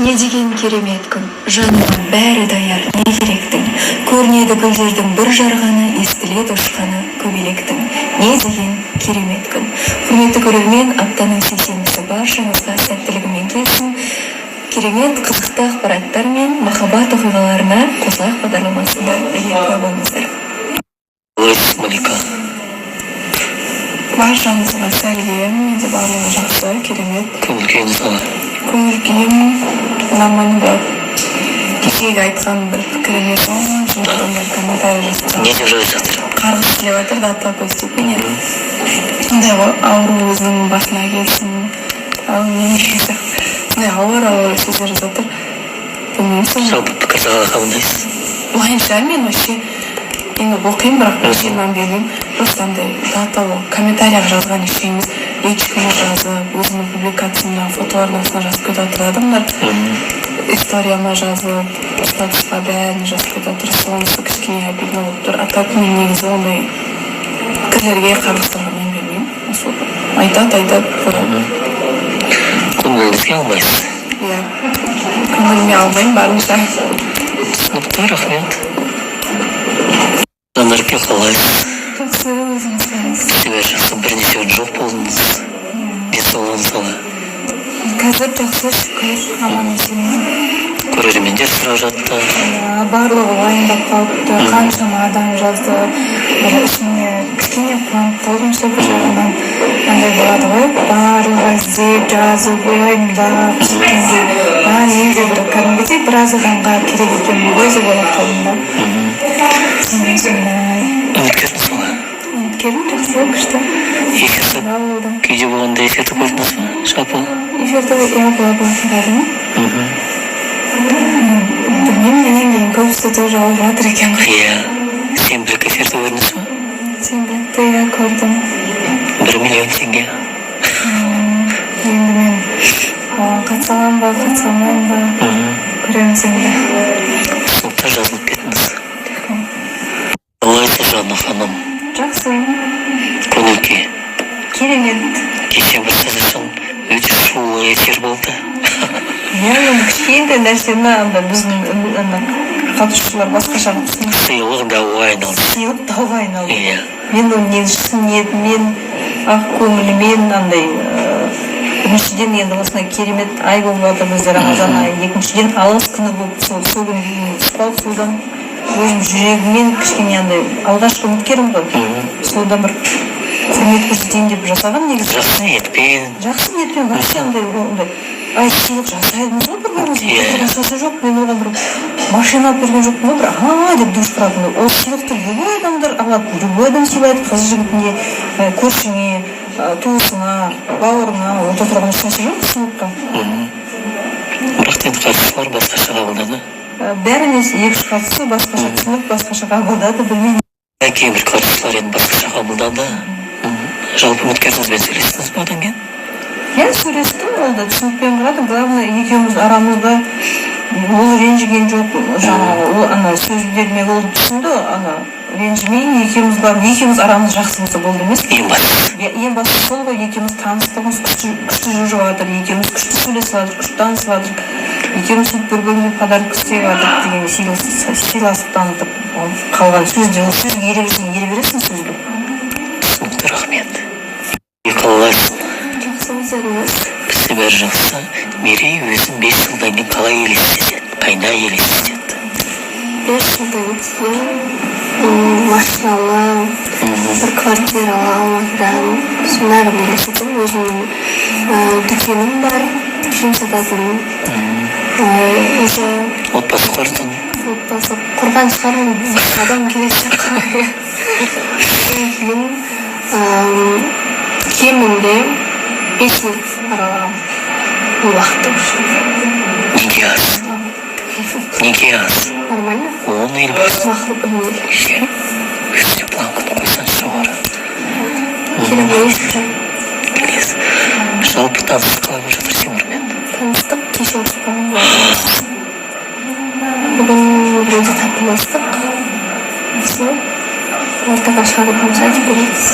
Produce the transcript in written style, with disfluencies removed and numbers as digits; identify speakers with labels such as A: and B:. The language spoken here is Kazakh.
A: Не деген керемет күн, жаныма бәрі даяр, не керектің? Көрінеді гүлдердің бір жарғаны, естіледі ұшқаны көбелектің. Не деген керемет күн. Құрметті көрермен, аптаның сейсенбісі баршаңызға сәттілігімен келсін. Керемет қызықты ақпараттар мен махаббат оқиғаларына Қосақ бағдарламасында бірге болыңыздар.
B: Малика.
A: Баршаңызға сәлем, менде барлығы жақсы, керемет.
B: Көңіл күйіңіз қалай?
A: Көңіл күйім нормально. Кешегі айтқан бір пікіріме сондықтан бір комментарий жасап
B: Не деп жазып жатыр?
A: қарғыс келіп жатыр, дата постепенно. Сондай ауру өзінің басына келсін. Сондай ауыр сөздер жазып жатыр. Білмеймін.
B: Жалпы пікірді қалай қабылдайсыз?
A: Ойынша мен вообще енді оқимын, бірақ жинап бермеймін. Просто андай даталы комментарияға жазған еще емес, личкама жазып, өзімнің публикациямда фотолардың астына жазып кетіп жатыр адамдар. Историяма жазып, статусқа бәрін жазып кетіп жатыр. Сонысы кішкене обидно болып тұр. А так мен негізі ондай пікірлерге қарғыстарға мен бермеймін. Айтады.
B: Көңіліңізге алмайсыз?
A: Иә, көңіліме алмаймын барынша.
B: Түсінікті, рахмет. Жанерке қалайсыз?
A: Жақсы, өзіңіз қалайсыз?
B: Сіздер жақсы, бірнеше күн жоқ болдыңыз. Денсаулығыңыз қалай?
A: Қазір жақсы, шүкір, аман есен.
B: Көрермендер сұрап жатты.
A: Барлығы уайымдап қалыпты, қаншама адам жазды. Бір ішіне кішкене қуанып қалдым, сол бір жағынан андай болады ғой, барлығы іздеп жазып, уайымдап, менде бір кәдімгідей біраз адамға керек екенін өзі болып қалдым да.
B: Үміткердің солай?
A: Үміткерім жақсы, күшті.
B: Эфирді, кейде болғанда эфирді көрдіңіз бе? Жалпы?
A: Эфирді болады тыңдадым. Білмеймін, менен кейін көбісі тоже алып жатыр екен ғой.
B: Иә, сенбілік эфирді көрдіңіз бе?
A: Сенбілікті иә көрдім.
B: 1 миллион теңге.
A: Енді мен қатысамын ба, қатыса алмаймын ба, көреміз енді.
B: Сыныпта жазылып кетіңіз. Қалайсыз Жанна ханым?
A: Жақсы.
B: Көңіл күй?
A: Керемет.
B: Кеше бір сіз үшін өте шулы эфир болды.
A: Енді кішкентай нәрсені біздің қатысушылар басқаша түсінді.
B: Сыйлық дауға айналды.
A: Сыйлық дауға айналды.
B: Иә.
A: Мен оның шын ниетімен, ақ көңілімен андай біріншіден енді осындай керемет ай болып жатыр бізде Рамазан айы. Екіншіден алғыс күні болып сол күні ұстап содан өзім жүрегіммен кішкене андай алғашқы үміткерім ғой. Содан бір құрмет көрсетейін деп жасаған негізі.
B: Жақсы ниетпен
A: вообще андай сыйлық жасаймыз ғой бір-бірімізге. Жоқ, мен оған бір машина алып берген жоқпын ғой, бір деп дұрыс тұратындай. Ол сыйлықты любой адамдар алады, любой адам сыйлайды, қыз жігітіне, көршіңе, туысыңа, бауырыңа, онда тұрған ешнәрсе жоқ сыйлыққа.
B: Бірақ енді қатысушылар басқаша қабылдады.
A: Бәрі емес, 2-3 қатысу басқаша түсініп, басқаша қабылдады, білмеймін.
B: Кейбір қатысушылар енді басқаша қабылдады. Жалпы үміткеріңізбен сөйлестіңіз бе одан кейін?
A: Иә, сөйлестім, ол да түсінікпен қарады. Главное, екеуміз арамызда ол ренжіген жоқ, жаңағы сөздеріме ол түсінді, ренжімей, екеуміз арамыз жақсы болса болды емес. Ең бастысы сол ғой, екеуміз таныстығымыз күшті жүріп жатыр, екеуміз күшті сөйлесіп жатыр, күшті танысып жатыр, екеуміз бір-біріне подарок істеп жатыр деген сыйластық танытып қалған сөзде, ол сөзге ере бересің сөзге.
B: Түсінікті, рахмет. Қалайсың?
A: Жақсы, өздеріңіз?
B: Бізде бәрі жақсы. Мерей өзін 5 жылдан кейін қалай елестетеді? Қайда елестетеді?
A: 5 жылдан кейін машиналы бір квартиралы Алматыдан сондай елестетемін. Өзімнің дүкенім бар, киім сататыным. Уже
B: отбасы құрдың?
A: Отбасы құрған шығармын, адам келесі қалай. Кейін кемінде 5 жыл аралаған бұл уақытта уже.
B: Неге аз?
A: Нормально?
B: 10 ел бар.
A: Уақыт өмір.
B: Үстіне планканы қойсаңыз жоғары.
A: Келемейсіз.
B: Келесіз. Жалпы таныстық қалай болып жатыр Тимурмен?
A: Таныстық кеше ұрыспаған болды. Бүгін өзі татуластық. Ортаға шығарып қамсайтып көреміз.